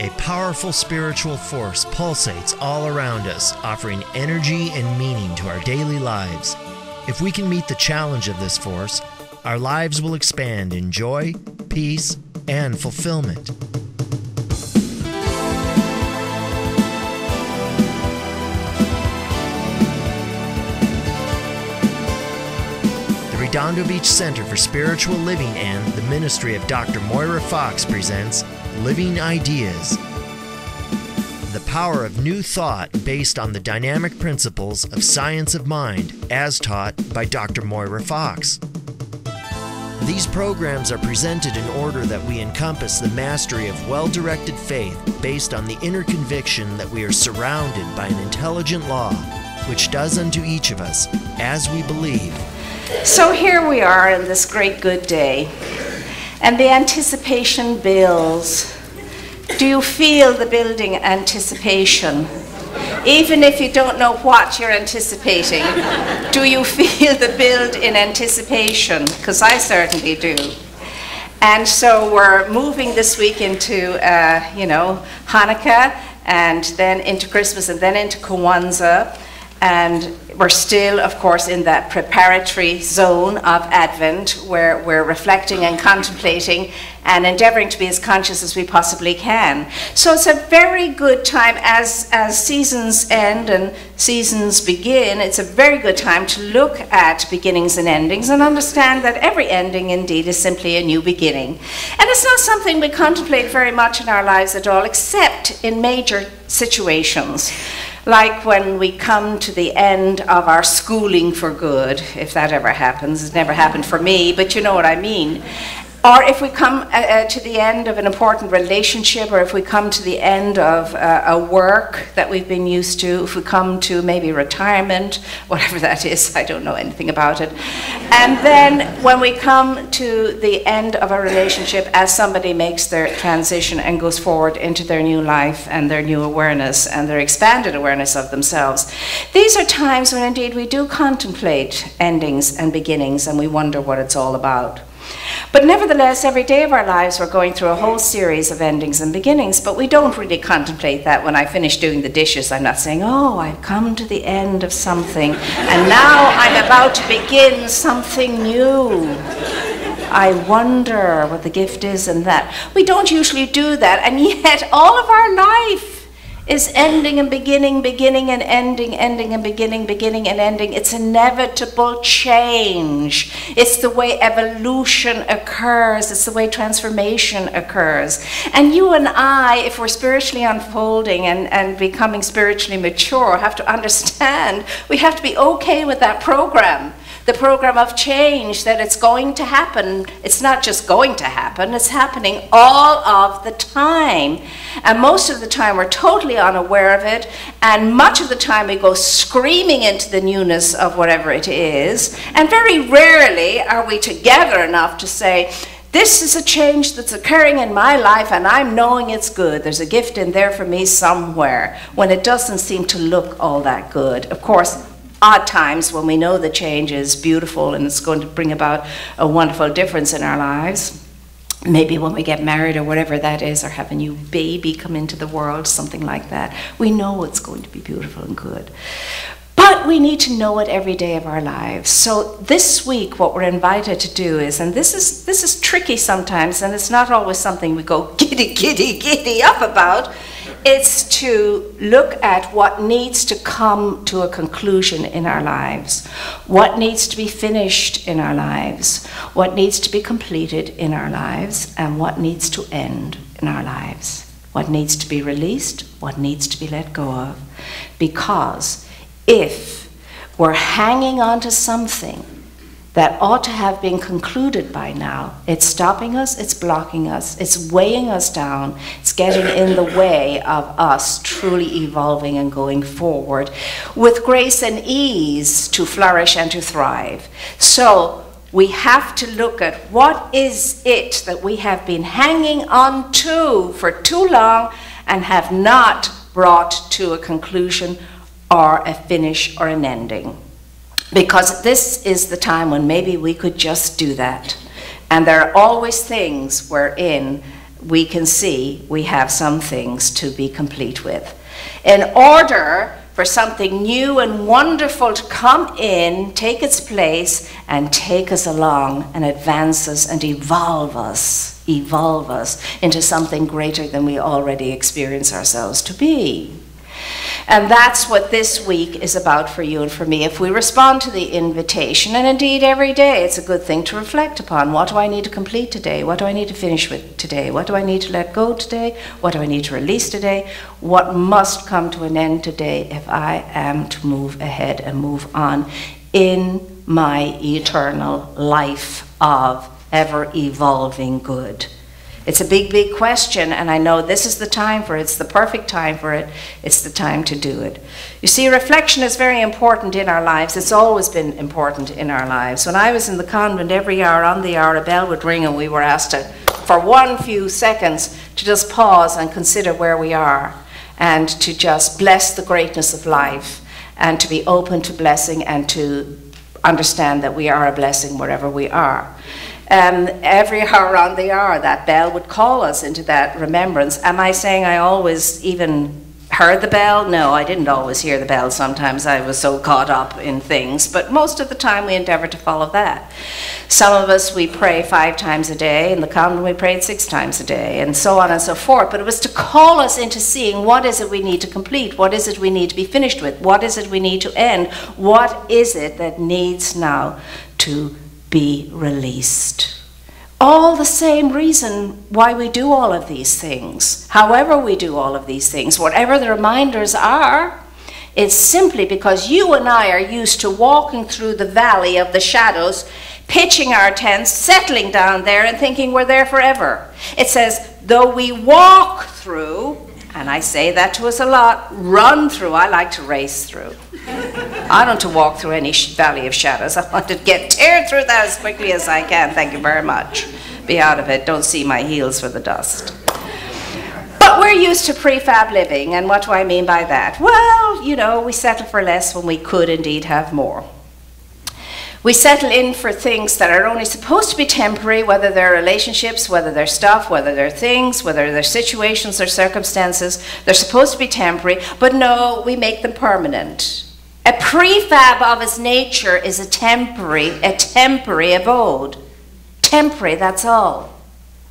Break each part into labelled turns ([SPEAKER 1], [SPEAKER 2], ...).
[SPEAKER 1] A powerful spiritual force pulsates all around us, offering energy and meaning to our daily lives. If we can meet the challenge of this force, our lives will expand in joy, peace, and fulfillment. The Redondo Beach Center for Spiritual Living and the Ministry of Dr. Moira Fox presents Living Ideas. The power of new thought based on the dynamic principles of science of mind as taught by Dr. Moira Fox. These programs are presented in order that we encompass the mastery of well-directed faith based on the inner conviction that we are surrounded by an intelligent law which does unto each of us as we believe.
[SPEAKER 2] So here we are in this great good day, and the anticipation builds. Do you feel the building anticipation? Even if you don't know what you're anticipating, do you feel the build in anticipation? Because I certainly do. And so we're moving this week into, Hanukkah, and then into Christmas, and then into Kwanzaa. And we're still, of course, in that preparatory zone of Advent where we're reflecting and contemplating and endeavoring to be as conscious as we possibly can. So it's a very good time as seasons end and seasons begin. It's a very good time to look at beginnings and endings and understand that every ending indeed is simply a new beginning. And it's not something we contemplate very much in our lives at all, except in major situations. Like when we come to the end of our schooling for good, if that ever happens. It's never happened for me, but you know what I mean. Or if we come to the end of an important relationship, or if we come to the end of a work that we've been used to, if we come to maybe retirement, whatever that is, I don't know anything about it. And then when we come to the end of a relationship as somebody makes their transition and goes forward into their new life and their new awareness and their expanded awareness of themselves, these are times when indeed we do contemplate endings and beginnings and we wonder what it's all about. But nevertheless, every day of our lives we're going through a whole series of endings and beginnings, but we don't really contemplate that. When I finish doing the dishes, I'm not saying, oh, I've come to the end of something, and now I'm about to begin something new. I wonder what the gift is in that. We don't usually do that, and yet all of our life is ending and beginning, beginning and ending, ending and beginning, beginning and ending. It's inevitable change. It's the way evolution occurs. It's the way transformation occurs. And you and I, if we're spiritually unfolding and becoming spiritually mature, have to understand we have to be okay with that program. The program of change, that it's going to happen. It's not just going to happen, it's happening all of the time. And most of the time we're totally unaware of it, and much of the time we go screaming into the newness of whatever it is, and very rarely are we together enough to say, this is a change that's occurring in my life and I'm knowing it's good. There's a gift in there for me somewhere, when it doesn't seem to look all that good. Of course, odd times when we know the change is beautiful and it's going to bring about a wonderful difference in our lives. Maybe when we get married or whatever that is, or have a new baby come into the world, something like that. We know it's going to be beautiful and good. But we need to know it every day of our lives. So this week what we're invited to do is, and this is tricky sometimes, and it's not always something we go giddy, giddy, giddy up about, it's to look at what needs to come to a conclusion in our lives, what needs to be finished in our lives, what needs to be completed in our lives, and what needs to end in our lives, what needs to be released, what needs to be let go of. Because if we're hanging on to something that ought to have been concluded by now, it's stopping us, it's blocking us, it's weighing us down, it's getting in the way of us truly evolving and going forward with grace and ease to flourish and to thrive. So we have to look at what is it that we have been hanging on to for too long and have not brought to a conclusion or a finish or an ending. Because this is the time when maybe we could just do that. And there are always things wherein we can see we have some things to be complete with. In order for something new and wonderful to come in, take its place, and take us along and advance us and evolve us into something greater than we already experience ourselves to be. And that's what this week is about for you and for me. If we respond to the invitation, and indeed every day it's a good thing to reflect upon. What do I need to complete today? What do I need to finish with today? What do I need to let go today? What do I need to release today? What must come to an end today if I am to move ahead and move on in my eternal life of ever-evolving good? It's a big, big question, and I know this is the time for it. It's the perfect time for it. It's the time to do it. You see, reflection is very important in our lives. It's always been important in our lives. When I was in the convent, every hour on the hour, a bell would ring, and we were asked to, for one few seconds, to just pause and consider where we are, and to just bless the greatness of life, and to be open to blessing, and to understand that we are a blessing wherever we are. Every hour on the hour, that bell would call us into that remembrance. Am I saying I always even heard the bell? No, I didn't always hear the bell. Sometimes I was so caught up in things, but most of the time we endeavored to follow that. Some of us, we pray 5 times a day. In the convent, we prayed 6 times a day, and so on and so forth. But it was to call us into seeing what is it we need to complete, what is it we need to be finished with, what is it we need to end, what is it that needs now to be released. All the same reason why we do all of these things. However we do all of these things, whatever the reminders are, it's simply because you and I are used to walking through the valley of the shadows, pitching our tents, settling down there and thinking we're there forever. It says, though we walk through, and I say that to us a lot, run through. I like to race through. I don't want to walk through any valley of shadows. I want to tear through that as quickly as I can. Thank you very much. Be out of it. Don't see my heels for the dust. But we're used to prefab living, and what do I mean by that? Well, you know, we settle for less when we could indeed have more. We settle in for things that are only supposed to be temporary, whether they're relationships, whether they're stuff, whether they're things, whether they're situations or circumstances. They're supposed to be temporary, but no, we make them permanent. A prefab of its nature is a temporary abode. Temporary, that's all.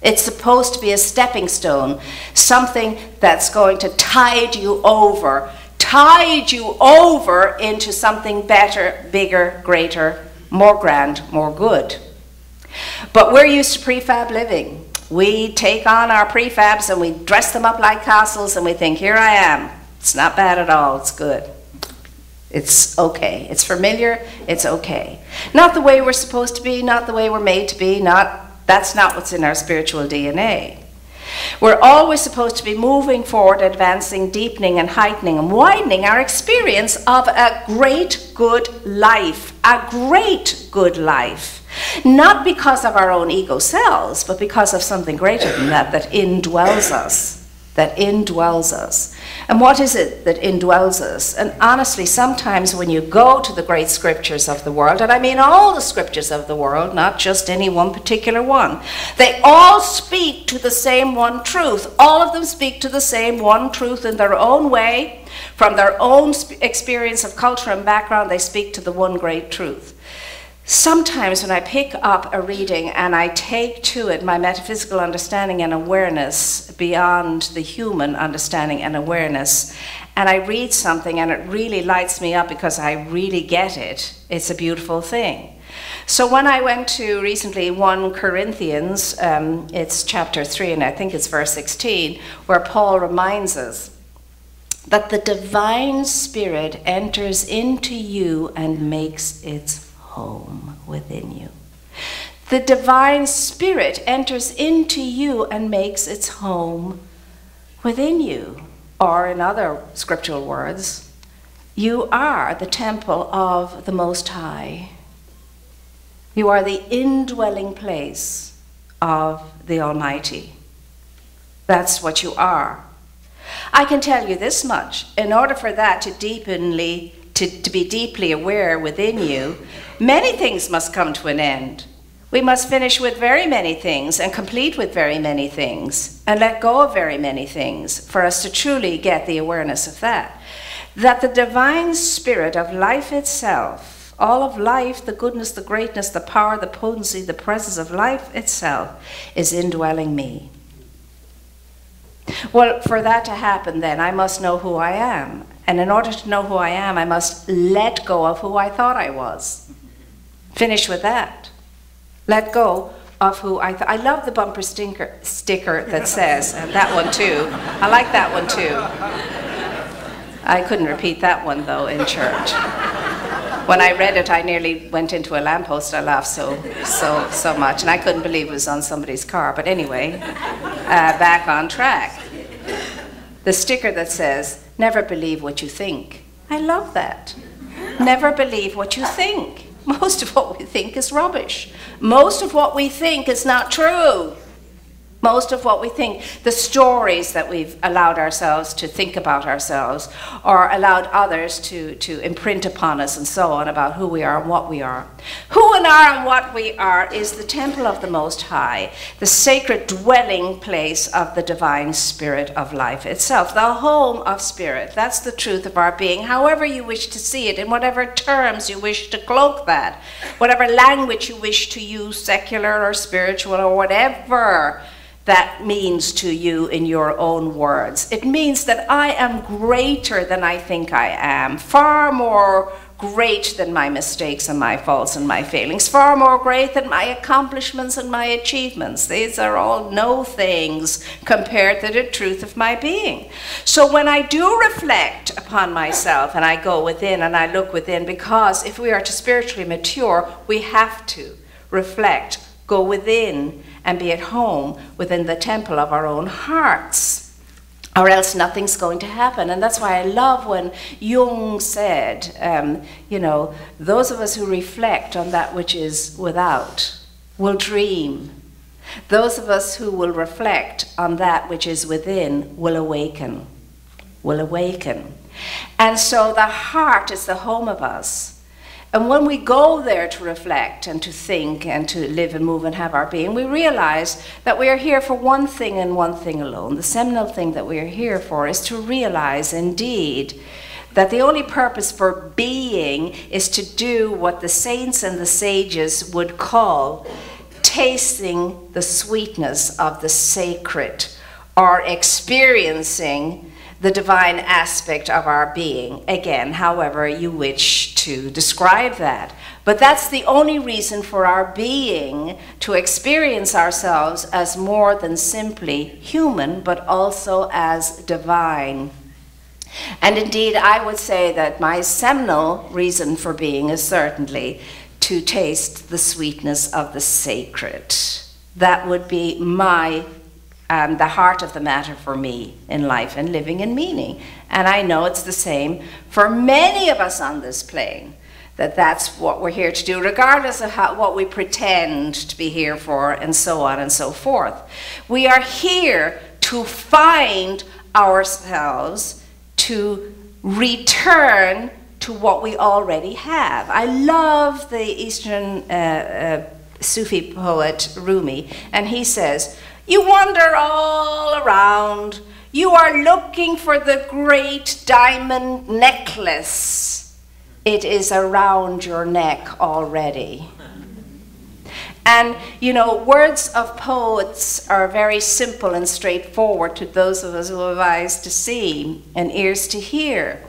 [SPEAKER 2] It's supposed to be a stepping stone, something that's going to tide you over into something better, bigger, greater, more grand, more good. But we're used to prefab living. We take on our prefabs and we dress them up like castles and we think, here I am. It's not bad at all, it's good. It's okay. It's familiar, it's okay. Not the way we're supposed to be, not the way we're made to be, that's not what's in our spiritual DNA. We're always supposed to be moving forward, advancing, deepening and heightening and widening our experience of a great good life. A great good life. Not because of our own ego selves, but because of something greater than that, that indwells us. That indwells us. And what is it that indwells us? And honestly, sometimes when you go to the great scriptures of the world, and I mean all the scriptures of the world, not just any one particular one, they all speak to the same one truth. All of them speak to the same one truth in their own way. From their own experience of culture and background, they speak to the one great truth. Sometimes when I pick up a reading and I take to it my metaphysical understanding and awareness beyond the human understanding and awareness, and I read something and it really lights me up because I really get it, it's a beautiful thing. So when I went to recently 1 Corinthians, it's chapter 3 and I think it's verse 16, where Paul reminds us that the divine spirit enters into you and makes its home within you. The divine spirit enters into you and makes its home within you. Or in other scriptural words, you are the temple of the Most High. You are the indwelling place of the Almighty. That's what you are. I can tell you this much. In order for that to be deeply aware within you, many things must come to an end. We must finish with very many things and complete with very many things and let go of very many things for us to truly get the awareness of that. That the divine spirit of life itself, all of life, the goodness, the greatness, the power, the potency, the presence of life itself is indwelling me. Well, for that to happen then, I must know who I am. And in order to know who I am, I must let go of who I thought I was. Finish with that. Let go of who I thought. I love the bumper sticker that says, and that one too. I like that one too. I couldn't repeat that one though in church. When I read it, I nearly went into a lamppost. I laughed so much, and I couldn't believe it was on somebody's car. But anyway, back on track. The sticker that says, never believe what you think. I love that. Never believe what you think. Most of what we think is rubbish. Most of what we think is not true. Most of what we think, the stories that we've allowed ourselves to think about ourselves or allowed others to imprint upon us and so on about who we are and what we are. Who and are and what we are is the temple of the Most High, the sacred dwelling place of the divine spirit of life itself, the home of spirit. That's the truth of our being, however you wish to see it, in whatever terms you wish to cloak that, whatever language you wish to use, secular or spiritual or whatever that means to you in your own words. It means that I am greater than I think I am, far more great than my mistakes and my faults and my failings, far more great than my accomplishments and my achievements. These are all no things compared to the truth of my being. So when I do reflect upon myself and I go within and I look within, because if we are to spiritually mature, we have to reflect, go within, and be at home within the temple of our own hearts, or else nothing's going to happen. And that's why I love when Jung said, those of us who reflect on that which is without will dream. Those of us who will reflect on that which is within will awaken. And so the heart is the home of us. And when we go there to reflect and to think and to live and move and have our being, we realize that we are here for one thing and one thing alone. The seminal thing that we are here for is to realize indeed that the only purpose for being is to do what the saints and the sages would call tasting the sweetness of the sacred, or experiencing the divine aspect of our being. Again, however you wish to describe that. But that's the only reason for our being, to experience ourselves as more than simply human, but also as divine. And indeed, I would say that my seminal reason for being is certainly to taste the sweetness of the sacred. That would be the heart of the matter for me in life and living and meaning. And I know it's the same for many of us on this plane, that's what we're here to do, regardless of what we pretend to be here for, and so on and so forth. We are here to find ourselves, to return to what we already have. I love the Eastern Sufi poet Rumi, and he says, "You wander all around. You are looking for the great diamond necklace. It is around your neck already." And, words of poets are very simple and straightforward to those of us who have eyes to see and ears to hear.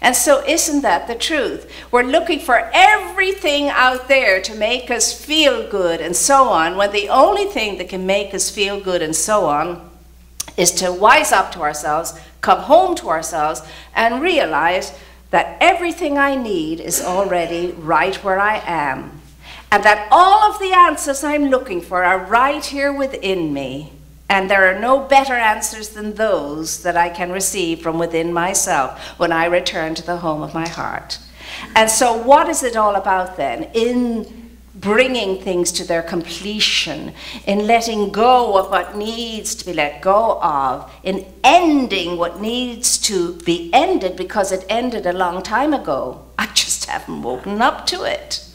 [SPEAKER 2] And so isn't that the truth? We're looking for everything out there to make us feel good and so on, when the only thing that can make us feel good and so on is to wise up to ourselves, come home to ourselves, and realize that everything I need is already right where I am. And that all of the answers I'm looking for are right here within me. And there are no better answers than those that I can receive from within myself when I return to the home of my heart. And so what is it all about then? In bringing things to their completion, in letting go of what needs to be let go of, in ending what needs to be ended because it ended a long time ago. I just haven't woken up to it.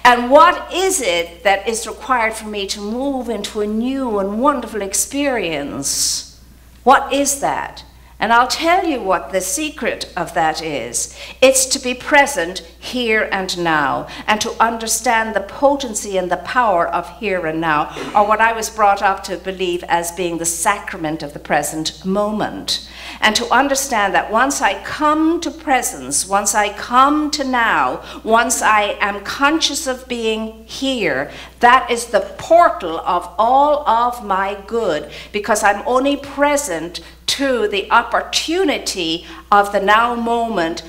[SPEAKER 2] And what is it that is required for me to move into a new and wonderful experience? What is that? And I'll tell you what the secret of that is. It's to be present here and now, and to understand the potency and the power of here and now, or what I was brought up to believe as being the sacrament of the present moment. And to understand that once I come to presence, once I come to now, once I am conscious of being here, that is the portal of all of my good, because I'm only present to the opportunity of the now moment,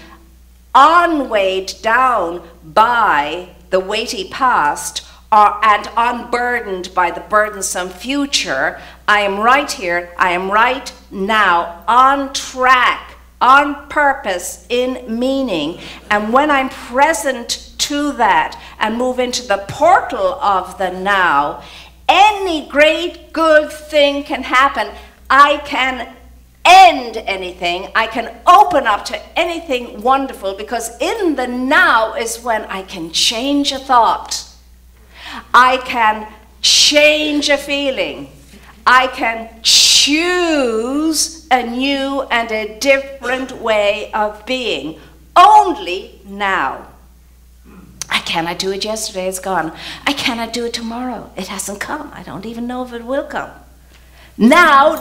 [SPEAKER 2] unweighed down by the weighty past, and unburdened by the burdensome future. I am right here, I am right now, on track, on purpose, in meaning. And when I'm present to that and move into the portal of the now, any great good thing can happen. I can end anything, I can open up to anything wonderful, because in the now is when I can change a thought. I can change a feeling. I can choose a new and a different way of being. Only now. I cannot do it yesterday, it's gone. I cannot do it tomorrow, it hasn't come. I don't even know if it will come. Now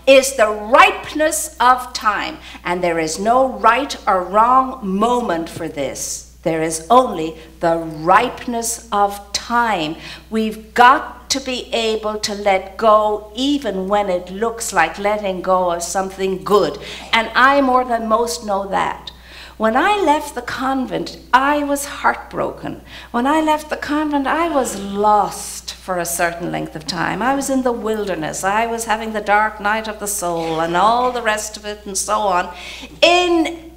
[SPEAKER 2] is the ripeness of time. And there is no right or wrong moment for this. There is only the ripeness of time. We've got to be able to let go even when it looks like letting go of something good. And I more than most know that. When I left the convent, I was heartbroken. When I left the convent, I was lost for a certain length of time. I was in the wilderness. I was having the dark night of the soul and all the rest of it and so on. In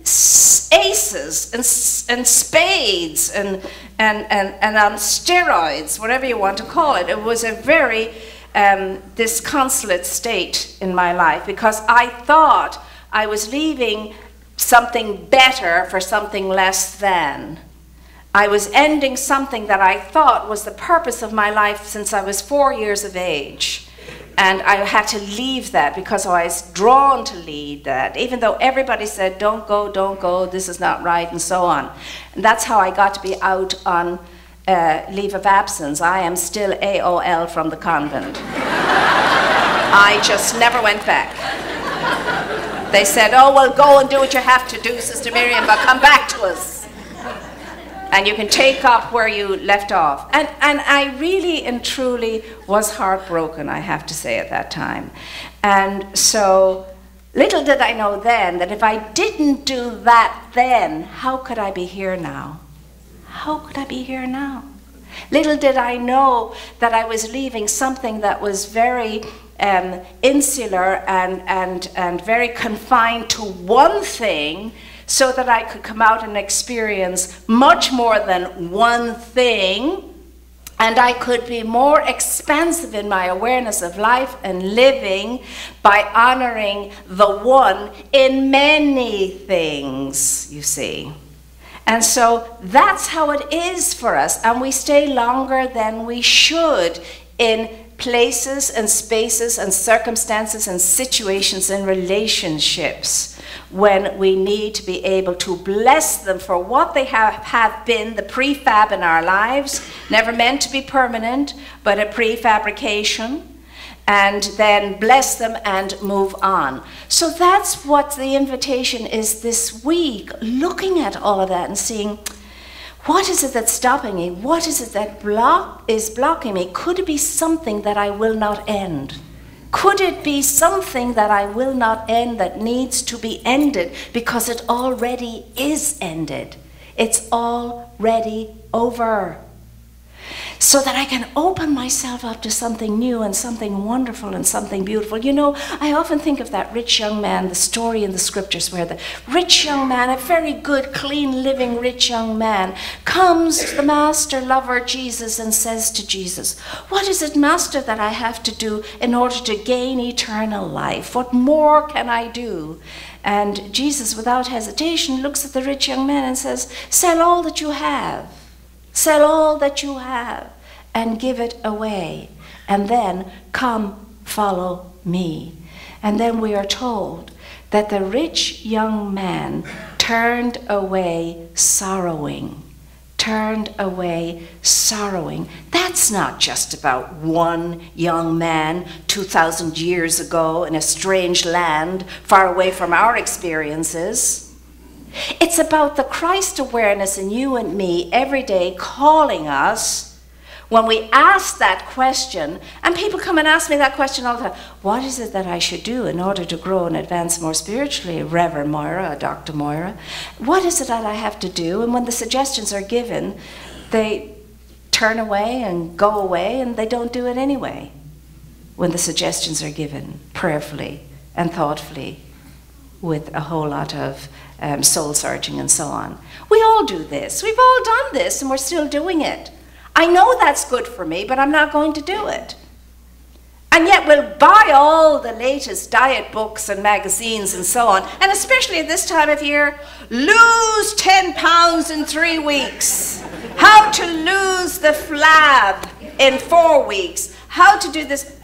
[SPEAKER 2] aces and spades and on steroids, whatever you want to call it. It was a very disconsolate state in my life, because I thought I was leaving something better for something less than. I was ending something that I thought was the purpose of my life since I was 4 years of age. And I had to leave that because I was drawn to lead that, even though everybody said, don't go, this is not right, and so on. And that's how I got to be out on leave of absence. I am still AOL from the convent. I just never went back. They said, oh, well, go and do what you have to do, Sister Miriam, but come back to us. And you can take up where you left off. And I really and truly was heartbroken, I have to say, at that time. And so little did I know then that if I didn't do that then, how could I be here now? How could I be here now? Little did I know that I was leaving something that was very insular and very confined to one thing, so that I could come out and experience much more than one thing, and I could be more expansive in my awareness of life and living by honoring the one in many things, you see. And so that's how it is for us, and we stay longer than we should in places and spaces and circumstances and situations and relationships, when we need to be able to bless them for what they have been, the prefab in our lives, never meant to be permanent, but a prefabrication, and then bless them and move on. So that's what the invitation is this week, looking at all of that and seeing, what is it that's stopping me? What is it that is blocking me? Could it be something that I will not end? Could it be something that I will not end that needs to be ended because it already is ended? It's already over. So that I can open myself up to something new and something wonderful and something beautiful. You know, I often think of that rich young man, the story in the scriptures where the rich young man, a very good, clean, living, rich young man, comes to the master lover Jesus and says to Jesus, what is it, Master, that I have to do in order to gain eternal life? What more can I do? And Jesus, without hesitation, looks at the rich young man and says, sell all that you have Sell all that you have and give it away. And then come follow me. And then we are told that the rich young man turned away sorrowing. Turned away sorrowing. That's not just about one young man 2,000 years ago in a strange land far away from our experiences. It's about the Christ awareness in you and me every day calling us when we ask that question, and people come and ask me that question all the time, what is it that I should do in order to grow and advance more spiritually, Reverend Moira, Dr. Moira? What is it that I have to do? And when the suggestions are given, they turn away and go away, and they don't do it anyway. When the suggestions are given prayerfully and thoughtfully with a whole lot of soul searching and so on. We all do this. We've all done this, and we're still doing it. I know that's good for me, but I'm not going to do it. And yet we'll buy all the latest diet books and magazines and so on, and especially at this time of year, lose 10 pounds in 3 weeks, how to lose the flab in 4 weeks, how to do this.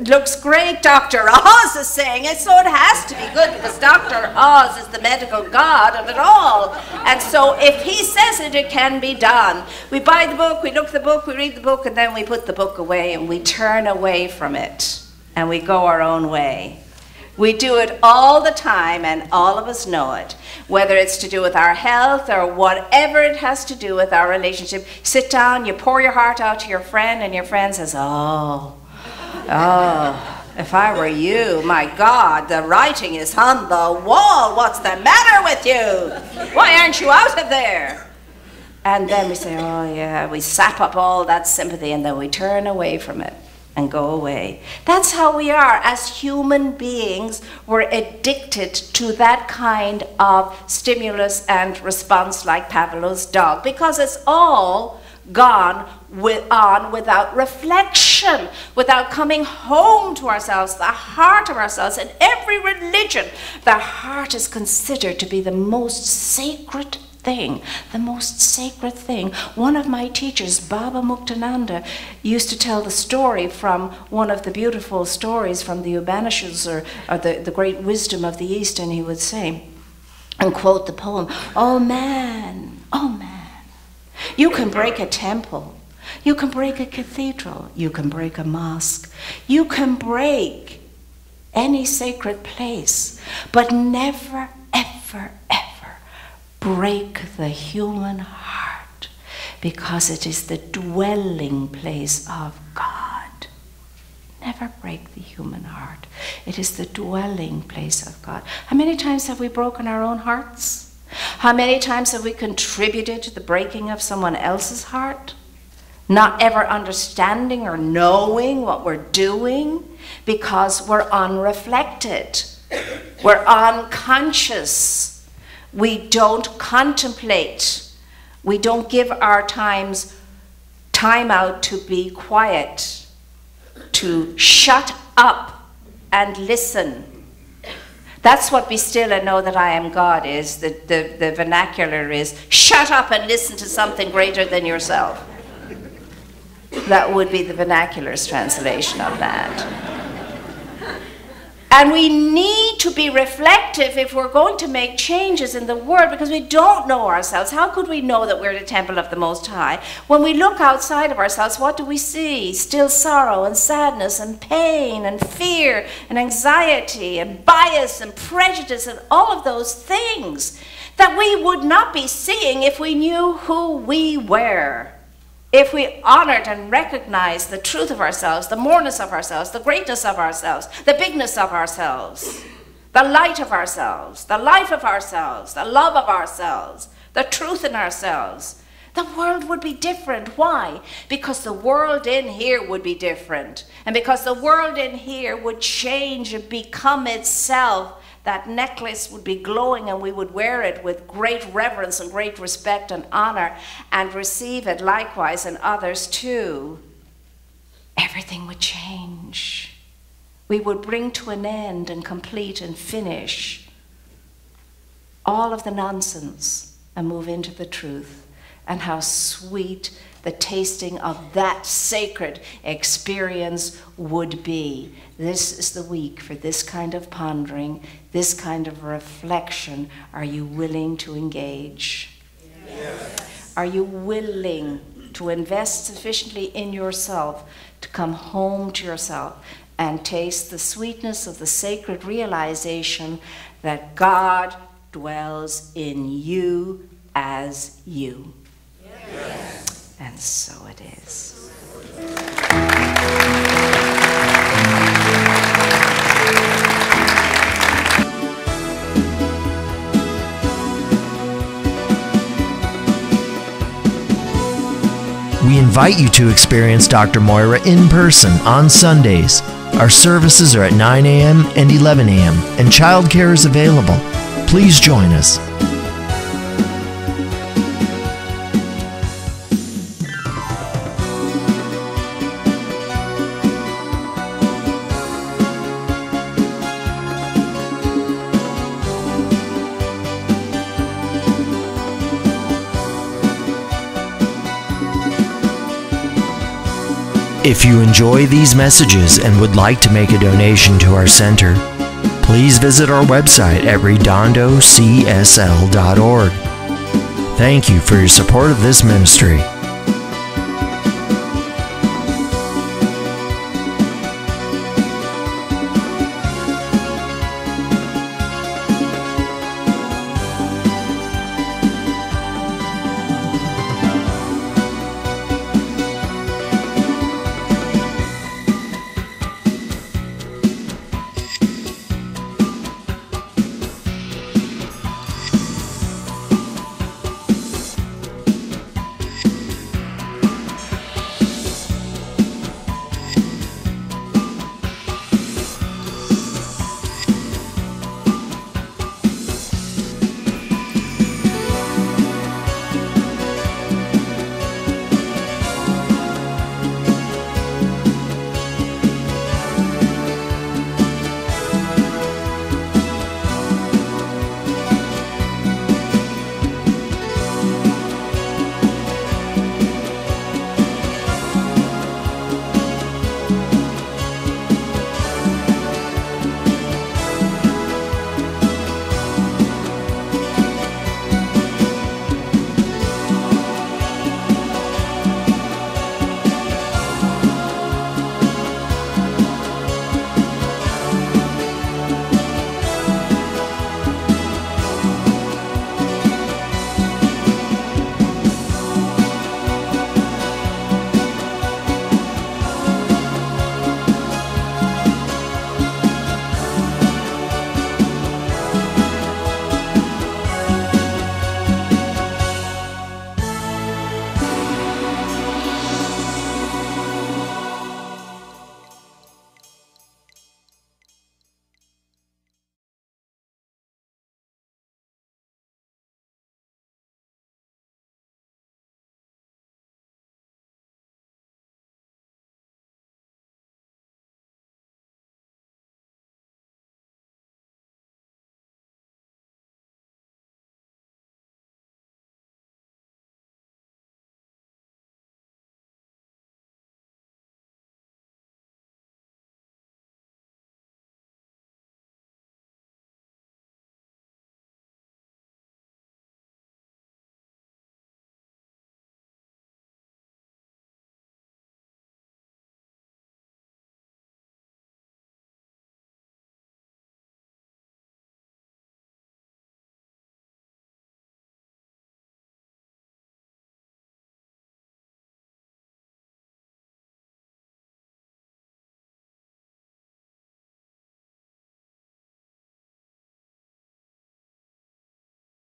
[SPEAKER 2] Looks great, Dr. Oz is saying it, so it has to be good because Dr. Oz is the medical god of it all. And so if he says it, it can be done. We buy the book, we look at the book, we read the book, and then we put the book away and we turn away from it and we go our own way. We do it all the time, and all of us know it, whether it's to do with our health or whatever it has to do with our relationship. Sit down, you pour your heart out to your friend, and your friend says, oh, if I were you, my God, the writing is on the wall. What's the matter with you? Why aren't you out of there? And then we say, oh yeah, we sap up all that sympathy, and then we turn away from it and go away. That's how we are as human beings. We're addicted to that kind of stimulus and response like Pavlov's dog, because it's all gone on without reflection, without coming home to ourselves, the heart of ourselves. In every religion, the heart is considered to be the most sacred thing, the most sacred thing. One of my teachers, Baba Muktananda, used to tell the story from one of the beautiful stories from the Upanishads, or the great wisdom of the East, and he would say, and quote the poem, oh man, you can break a temple, you can break a cathedral, you can break a mosque, you can break any sacred place, but never, ever, ever break the human heart, because it is the dwelling place of God. Never break the human heart. It is the dwelling place of God. How many times have we broken our own hearts? How many times have we contributed to the breaking of someone else's heart? Not ever understanding or knowing what we're doing because we're unreflected. We're unconscious. We don't contemplate. We don't give our time out to be quiet, to shut up and listen. That's what be still and know that I am God is. The vernacular is, shut up and listen to something greater than yourself. That would be the vernacular's translation of that. And we need to be reflective if we're going to make changes in the world, because we don't know ourselves. How could we know that we're the temple of the Most High? When we look outside of ourselves, what do we see? Still sorrow and sadness and pain and fear and anxiety and bias and prejudice and all of those things that we would not be seeing if we knew who we were. If we honored and recognized the truth of ourselves, the moreness of ourselves, the greatness of ourselves, the bigness of ourselves, the light of ourselves, the life of ourselves, the love of ourselves, the truth in ourselves, the world would be different. Why? Because the world in here would be different. And because the world in here would change and become itself. That necklace would be glowing, and we would wear it with great reverence and great respect and honor, and receive it likewise in others too. Everything would change. We would bring to an end and complete and finish all of the nonsense and move into the truth and how sweet the tasting of that sacred experience would be. This is the week for this kind of pondering, this kind of reflection. Are you willing to engage? Yes. Are you willing to invest sufficiently in yourself to come home to yourself and taste the sweetness of the sacred realization that God dwells in you as you? Yes. And so it is.
[SPEAKER 1] We invite you to experience Dr. Moira in person on Sundays. Our services are at 9 a.m. and 11 a.m., and childcare is available. Please join us. If you enjoy these messages and would like to make a donation to our center, please visit our website at redondocsl.org. Thank you for your support of this ministry.